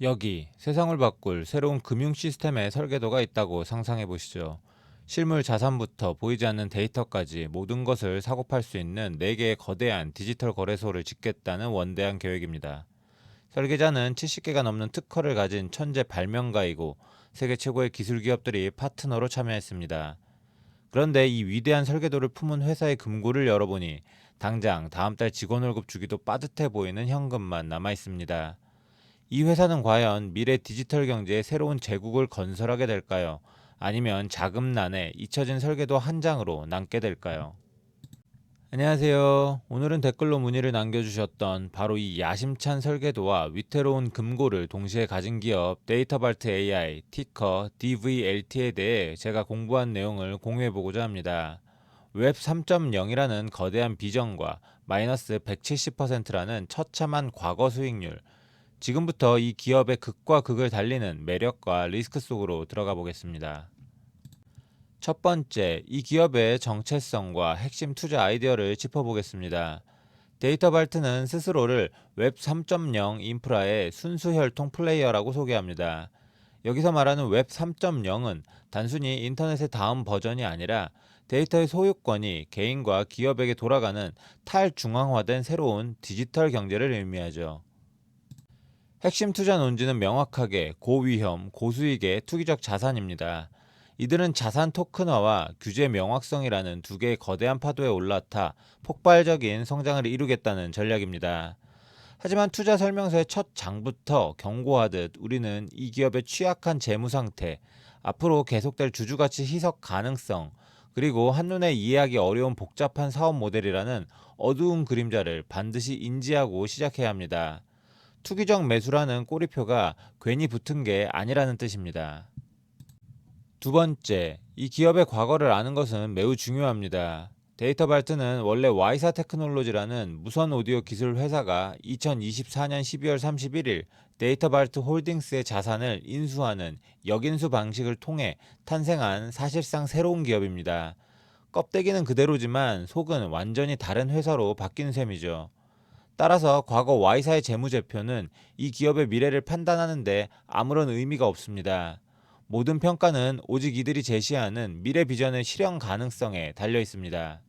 여기 세상을 바꿀 새로운 금융 시스템의 설계도가 있다고 상상해 보시죠. 실물 자산부터 보이지 않는 데이터까지 모든 것을 사고 팔 수 있는 4개의 거대한 디지털 거래소를 짓겠다는 원대한 계획입니다. 설계자는 70개가 넘는 특허를 가진 천재 발명가이고 세계 최고의 기술 기업들이 파트너로 참여했습니다. 그런데 이 위대한 설계도를 품은 회사의 금고를 열어보니 당장 다음 달 직원 월급 주기도 빠듯해 보이는 현금만 남아 있습니다. 이 회사는 과연 미래 디지털 경제의 새로운 제국을 건설하게 될까요? 아니면 자금난에 잊혀진 설계도 한 장으로 남게 될까요? 안녕하세요. 오늘은 댓글로 문의를 남겨주셨던 바로 이 야심찬 설계도와 위태로운 금고를 동시에 가진 기업 데이터발트 AI, 티커 DVLT에 대해 제가 공부한 내용을 공유해보고자 합니다. 웹 3.0이라는 거대한 비전과 마이너스 170%라는 처참한 과거 수익률, 지금부터 이 기업의 극과 극을 달리는 매력과 리스크 속으로 들어가 보겠습니다. 첫 번째, 이 기업의 정체성과 핵심 투자 아이디어를 짚어보겠습니다. 데이터발트는 스스로를 웹 3.0 인프라의 순수 혈통 플레이어라고 소개합니다. 여기서 말하는 웹 3.0은 단순히 인터넷의 다음 버전이 아니라 데이터의 소유권이 개인과 기업에게 돌아가는 탈중앙화된 새로운 디지털 경제를 의미하죠. 핵심 투자 논지는 명확하게 고위험, 고수익의 투기적 자산입니다. 이들은 자산 토큰화와 규제 명확성이라는 2개의 거대한 파도에 올라타 폭발적인 성장을 이루겠다는 전략입니다. 하지만 투자 설명서의 첫 장부터 경고하듯 우리는 이 기업의 취약한 재무 상태, 앞으로 계속될 주주가치 희석 가능성, 그리고 한눈에 이해하기 어려운 복잡한 사업 모델이라는 어두운 그림자를 반드시 인지하고 시작해야 합니다. 투기적 매수라는 꼬리표가 괜히 붙은 게 아니라는 뜻입니다. 두 번째, 이 기업의 과거를 아는 것은 매우 중요합니다. 데이터발트는 원래 와이사 테크놀로지라는 무선 오디오 기술 회사가 2024년 12월 31일 데이터발트 홀딩스의 자산을 인수하는 역인수 방식을 통해 탄생한 사실상 새로운 기업입니다. 껍데기는 그대로지만 속은 완전히 다른 회사로 바뀐 셈이죠. 따라서 과거 Y사의 재무제표는 이 기업의 미래를 판단하는데 아무런 의미가 없습니다. 모든 평가는 오직 이들이 제시하는 미래 비전의 실현 가능성에 달려 있습니다.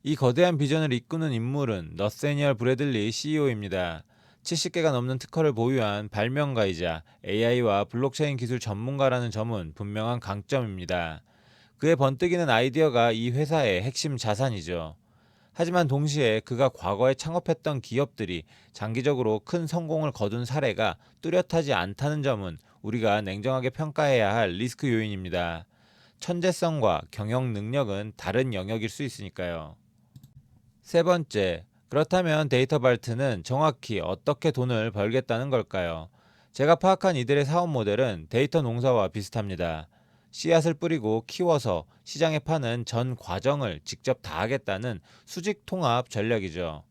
이 거대한 비전을 이끄는 인물은 너세니얼 브래들리 CEO입니다. 70개가 넘는 특허를 보유한 발명가이자 AI와 블록체인 기술 전문가라는 점은 분명한 강점입니다. 그의 번뜩이는 아이디어가 이 회사의 핵심 자산이죠. 하지만 동시에 그가 과거에 창업했던 기업들이 장기적으로 큰 성공을 거둔 사례가 뚜렷하지 않다는 점은 우리가 냉정하게 평가해야 할 리스크 요인입니다. 천재성과 경영 능력은 다른 영역일 수 있으니까요. 세 번째, 그렇다면 데이터발트는 정확히 어떻게 돈을 벌겠다는 걸까요? 제가 파악한 이들의 사업 모델은 데이터 농사와 비슷합니다. 씨앗을 뿌리고 키워서 시장에 파는 전 과정을 직접 다 하겠다는 수직 통합 전략이죠.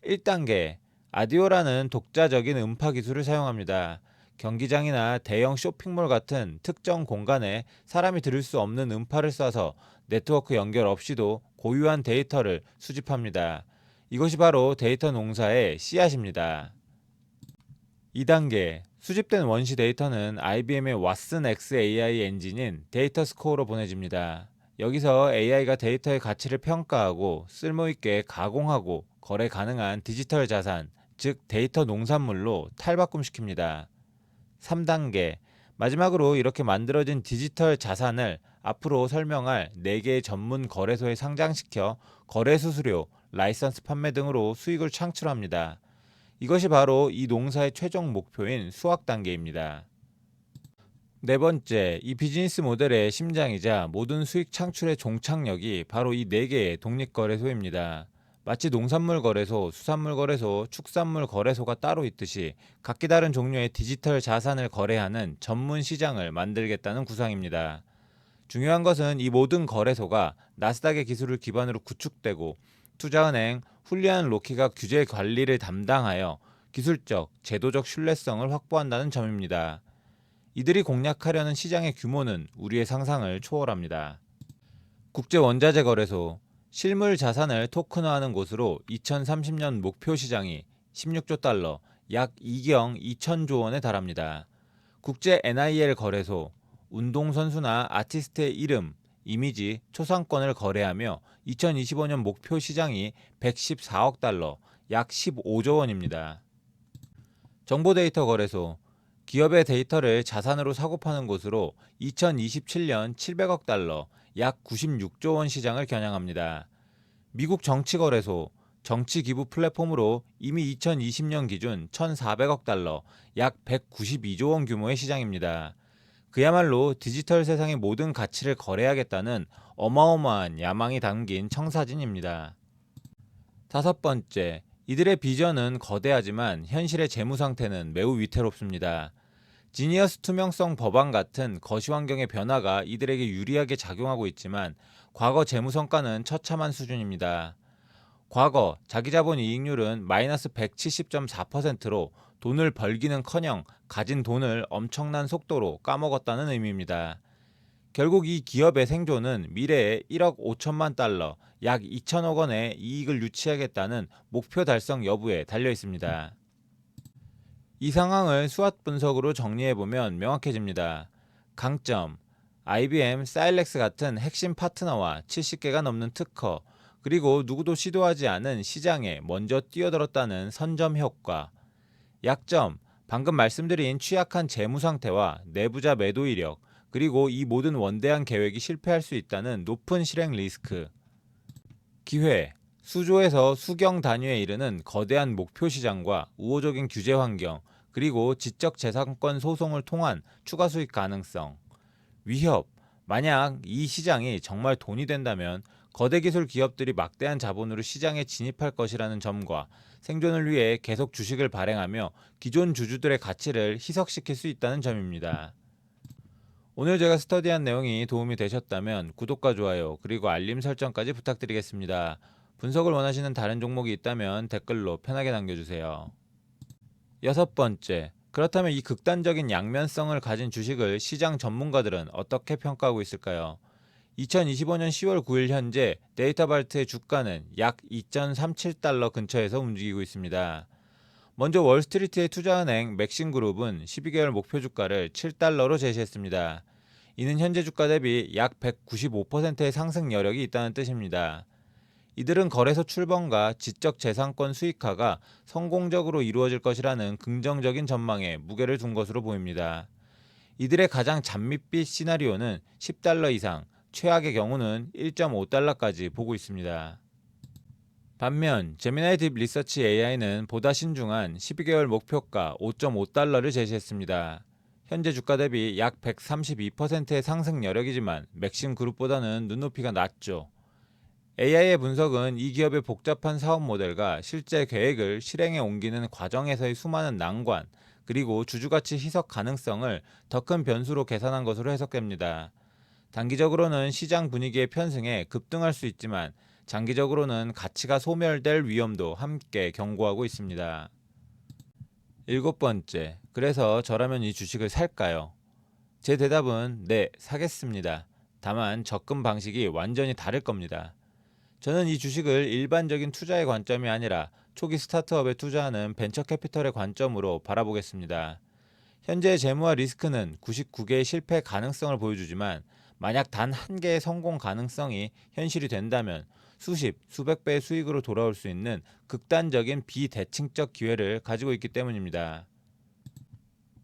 1단계, 아디오라는 독자적인 음파 기술을 사용합니다. 경기장이나 대형 쇼핑몰 같은 특정 공간에 사람이 들을 수 없는 음파를 쏴서 네트워크 연결 없이도 고유한 데이터를 수집합니다. 이것이 바로 데이터 농사의 씨앗입니다. 2단계, 수집된 원시 데이터는 IBM의 왓슨 X AI 엔진인 데이터 스코어로 보내집니다. 여기서 AI가 데이터의 가치를 평가하고 쓸모있게 가공하고 거래 가능한 디지털 자산, 즉 데이터 농산물로 탈바꿈시킵니다. 3단계, 마지막으로 이렇게 만들어진 디지털 자산을 앞으로 설명할 4개의 전문 거래소에 상장시켜 거래 수수료, 라이선스 판매 등으로 수익을 창출합니다. 이것이 바로 이 농사의 최종 목표인 수확 단계입니다. 네 번째, 이 비즈니스 모델의 심장이자 모든 수익 창출의 종착역이 바로 이 4개의 독립거래소입니다. 마치 농산물 거래소, 수산물 거래소, 축산물 거래소가 따로 있듯이 각기 다른 종류의 디지털 자산을 거래하는 전문 시장을 만들겠다는 구상입니다. 중요한 것은 이 모든 거래소가 나스닥의 기술을 기반으로 구축되고 투자은행 훌리안 로키가 규제 관리를 담당하여 기술적, 제도적 신뢰성을 확보한다는 점입니다. 이들이 공략하려는 시장의 규모는 우리의 상상을 초월합니다. 국제원자재거래소, 실물 자산을 토큰화하는 곳으로 2030년 목표 시장이 16조 달러, 약 2경 2천조 원에 달합니다. 국제 NIL 거래소, 운동선수나 아티스트의 이름, 이미지, 초상권을 거래하며 2025년 목표 시장이 114억 달러, 약 15조 원입니다. 정보데이터 거래소, 기업의 데이터를 자산으로 사고 파는 곳으로 2027년 700억 달러, 약 96조 원 시장을 겨냥합니다. 미국 정치거래소, 정치기부 플랫폼으로 이미 2020년 기준 1,400억 달러, 약 192조 원 규모의 시장입니다. 그야말로 디지털 세상의 모든 가치를 거래하겠다는 어마어마한 야망이 담긴 청사진입니다. 다섯 번째, 이들의 비전은 거대하지만 현실의 재무 상태는 매우 위태롭습니다. 지니어스 투명성 법안 같은 거시환경의 변화가 이들에게 유리하게 작용하고 있지만 과거 재무 성과는 처참한 수준입니다. 과거 자기자본 이익률은 마이너스 170.4%로 돈을 벌기는커녕 가진 돈을 엄청난 속도로 까먹었다는 의미입니다. 결국 이 기업의 생존은 미래에 1억 5천만 달러, 약 2천억 원의 이익을 유치하겠다는 목표 달성 여부에 달려 있습니다. 이 상황을 수학 분석으로 정리해보면 명확해집니다. 강점, IBM, 사일렉스 같은 핵심 파트너와 70개가 넘는 특허, 그리고 누구도 시도하지 않은 시장에 먼저 뛰어들었다는 선점 효과. 약점, 방금 말씀드린 취약한 재무 상태와 내부자 매도 이력, 그리고 이 모든 원대한 계획이 실패할 수 있다는 높은 실행 리스크. 기회, 수조에서 수경 단위에 이르는 거대한 목표 시장과 우호적인 규제 환경, 그리고 지적재산권 소송을 통한 추가 수익 가능성. 위협, 만약 이 시장이 정말 돈이 된다면 거대 기술 기업들이 막대한 자본으로 시장에 진입할 것이라는 점과 생존을 위해 계속 주식을 발행하며 기존 주주들의 가치를 희석시킬 수 있다는 점입니다. 오늘 제가 스터디한 내용이 도움이 되셨다면 구독과 좋아요 그리고 알림 설정까지 부탁드리겠습니다. 분석을 원하시는 다른 종목이 있다면 댓글로 편하게 남겨주세요. 여섯 번째, 그렇다면 이 극단적인 양면성을 가진 주식을 시장 전문가들은 어떻게 평가하고 있을까요? 2025년 10월 9일 현재 데이터발트의 주가는 약 2.37달러 근처에서 움직이고 있습니다. 먼저 월스트리트의 투자은행 맥신그룹은 12개월 목표 주가를 7달러로 제시했습니다. 이는 현재 주가 대비 약 195%의 상승 여력이 있다는 뜻입니다. 이들은 거래소 출범과 지적재산권 수익화가 성공적으로 이루어질 것이라는 긍정적인 전망에 무게를 둔 것으로 보입니다. 이들의 가장 잔밋빛 시나리오는 10달러 이상, 최악의 경우는 1.5달러까지 보고 있습니다. 반면 제미나이 딥 리서치 AI는 보다 신중한 12개월 목표가 5.5달러를 제시했습니다. 현재 주가 대비 약 132%의 상승 여력이지만 맥심 그룹보다는 눈높이가 낮죠. AI의 분석은 이 기업의 복잡한 사업 모델과 실제 계획을 실행에 옮기는 과정에서의 수많은 난관, 그리고 주주가치 희석 가능성을 더 큰 변수로 계산한 것으로 해석됩니다. 단기적으로는 시장 분위기의 편승에 급등할 수 있지만 장기적으로는 가치가 소멸될 위험도 함께 경고하고 있습니다. 일곱 번째, 그래서 저라면 이 주식을 살까요? 제 대답은 네, 사겠습니다. 다만 접근 방식이 완전히 다를 겁니다. 저는 이 주식을 일반적인 투자의 관점이 아니라 초기 스타트업에 투자하는 벤처 캐피털의 관점으로 바라보겠습니다. 현재의 재무와 리스크는 99개의 실패 가능성을 보여주지만 만약 단 한 개의 성공 가능성이 현실이 된다면 수십, 수백 배의 수익으로 돌아올 수 있는 극단적인 비대칭적 기회를 가지고 있기 때문입니다.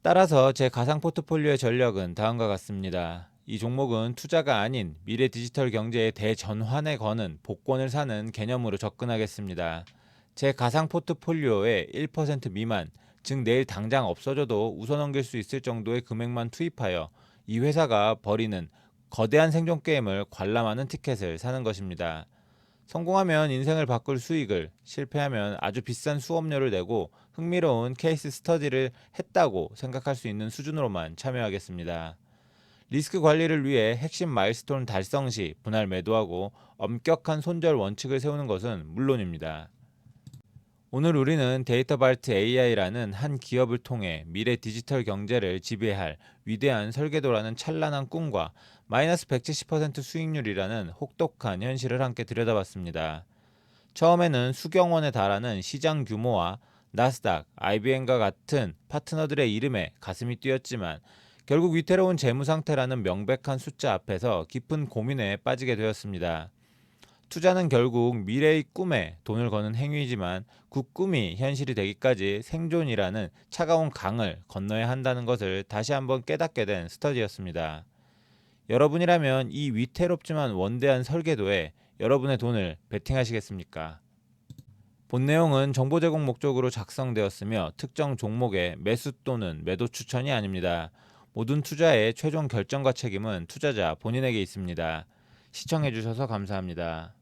따라서 제 가상 포트폴리오의 전략은 다음과 같습니다. 이 종목은 투자가 아닌 미래 디지털 경제의 대전환에 거는 복권을 사는 개념으로 접근하겠습니다. 제 가상 포트폴리오의 1% 미만, 즉 내일 당장 없어져도 웃어넘길 수 있을 정도의 금액만 투입하여 이 회사가 벌이는 거대한 생존 게임을 관람하는 티켓을 사는 것입니다. 성공하면 인생을 바꿀 수익을, 실패하면 아주 비싼 수업료를 내고 흥미로운 케이스 스터디를 했다고 생각할 수 있는 수준으로만 참여하겠습니다. 리스크 관리를 위해 핵심 마일스톤 달성 시 분할 매도하고 엄격한 손절 원칙을 세우는 것은 물론입니다. 오늘 우리는 데이터발트 AI라는 한 기업을 통해 미래 디지털 경제를 지배할 위대한 설계도라는 찬란한 꿈과 마이너스 170% 수익률이라는 혹독한 현실을 함께 들여다봤습니다. 처음에는 수경원에 달하는 시장 규모와 나스닥, IBM과 같은 파트너들의 이름에 가슴이 뛰었지만 결국 위태로운 재무 상태라는 명백한 숫자 앞에서 깊은 고민에 빠지게 되었습니다. 투자는 결국 미래의 꿈에 돈을 거는 행위이지만 그 꿈이 현실이 되기까지 생존이라는 차가운 강을 건너야 한다는 것을 다시 한번 깨닫게 된 스터디였습니다. 여러분이라면 이 위태롭지만 원대한 설계도에 여러분의 돈을 베팅하시겠습니까? 본 내용은 정보 제공 목적으로 작성되었으며 특정 종목의 매수 또는 매도 추천이 아닙니다. 모든 투자의 최종 결정과 책임은 투자자 본인에게 있습니다. 시청해주셔서 감사합니다.